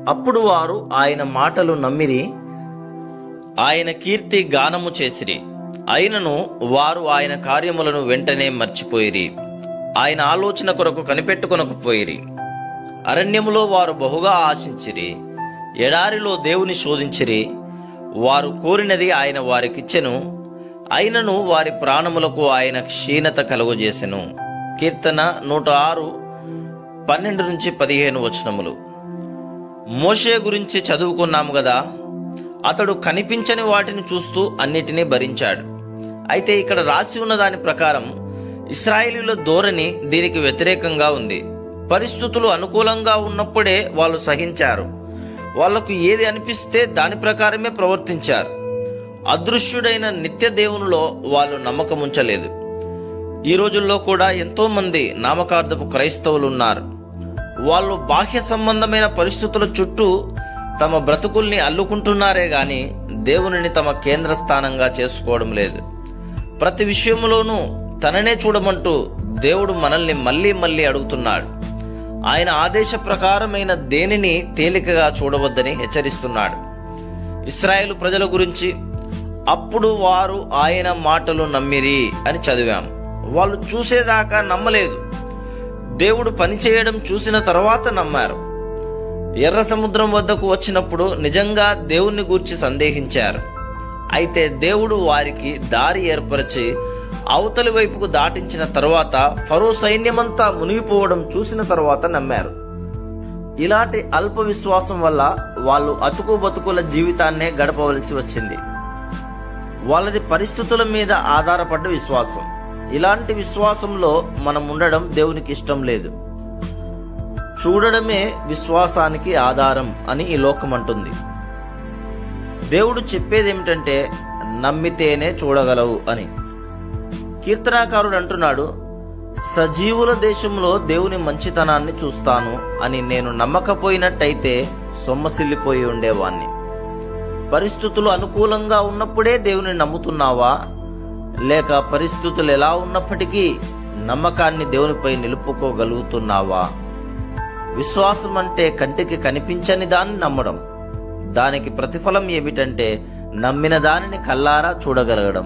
అప్పుడు వారు ఆయన మాటలు నమ్మిరి, ఆయన కీర్తి గానము చేసిరి. అయినను వారు ఆయన కార్యములను వెంటనే మర్చిపోయిరి, ఆయన ఆలోచన కొరకు కనిపెట్టుకొనకపోయిరి. అరణ్యములో వారు బహుగా ఆశించిరి, ఎడారిలో దేవుని శోధించిరి. వారు కోరినది ఆయన వారికిచ్చెను, అయినను వారి ప్రాణములకు ఆయన క్షీణత కలుగజేసెను. కీర్తన 106, 12-15 వచనములు. మోషే గురించి చదువుకున్నాము కదా. అతడు కనిపించని వాటిని చూస్తూ అన్నిటినీ భరించాడు. అయితే ఇక్కడ రాసి ఉన్న దాని ప్రకారం ఇశ్రాయేలీయుల ధోరణి దీనికి వ్యతిరేకంగా ఉంది. పరిస్థితులు అనుకూలంగా ఉన్నప్పుడే వాళ్ళు సహించారు. వాళ్లకు ఏది అనిపిస్తే దాని ప్రకారమే ప్రవర్తించారు. అదృశ్యుడైన నిత్య దేవునిలో వాళ్ళు నమ్మకం ఉంచలేదు. ఈ రోజుల్లో కూడా ఎంతో మంది నామకార్థపు క్రైస్తవులు ఉన్నారు. వాళ్ళు బాహ్య సంబంధమైన పరిస్థితుల చుట్టూ తమ బ్రతుకుల్ని అల్లుకుంటున్నారే గాని దేవునిని తమ కేంద్ర స్థానంగా చేసుకోవడం లేదు. ప్రతి విషయంలోనూ తననే చూడమంటూ దేవుడు మనల్ని మళ్ళీ మళ్ళీ అడుగుతున్నాడు. ఆయన ఆదేశ ప్రకారమైన దేనిని తేలికగా చూడవద్దని హెచ్చరిస్తున్నాడు. ఇశ్రాయేలు ప్రజల గురించి అప్పుడు వారు ఆయన మాటలు నమ్మిరి అని చదివాం. వాళ్ళు చూసేదాకా నమ్మలేదు. దేవుడు పనిచేయడం చూసిన తర్వాత నమ్మారు. ఎర్ర సముద్రం వద్దకు వచ్చినప్పుడు నిజంగా దేవుణ్ణి గూర్చి సందేహించారు. అయితే దేవుడు వారికి దారి ఏర్పరిచి అవతలి వైపుకు దాటించిన తర్వాత ఫరో సైన్యమంతా మునిగిపోవడం చూసిన తర్వాత నమ్మారు. ఇలాంటి అల్ప విశ్వాసం వల్ల వాళ్ళు అతుకు బతుకుల జీవితాన్నే గడపవలసి వచ్చింది. వాళ్ళది పరిస్థితుల మీద ఆధారపడ్డ విశ్వాసం. ఇలాంటి విశ్వాసంలో మనం ఉండడం దేవునికి ఇష్టం లేదు. చూడడమే విశ్వాసానికి ఆధారం అని ఈ లోకం అంటుంది. దేవుడు చెప్పేది ఏమిటంటే నమ్మితేనే చూడగలవు అని. కీర్తనాకారుడు అంటున్నాడు, సజీవుల దేశంలో దేవుని మంచితనాన్ని చూస్తాను అని నేను నమ్మకపోయినట్టయితే సొమ్మసిల్లిపోయి ఉండేవాణ్ణి. పరిస్థితులు అనుకూలంగా ఉన్నప్పుడే దేవుని నమ్ముతున్నావా, లేక పరిస్థితులు ఎలా ఉన్నప్పటికీ నమ్మకాన్ని దేవునిపై నిలుపుకోగలుగుతున్నావా? విశ్వాసం అంటే కంటికి కనిపించని దాన్ని నమ్మడం. దానికి ప్రతిఫలం ఏమిటంటే నమ్మిన దానిని కల్లారా చూడగలగడం.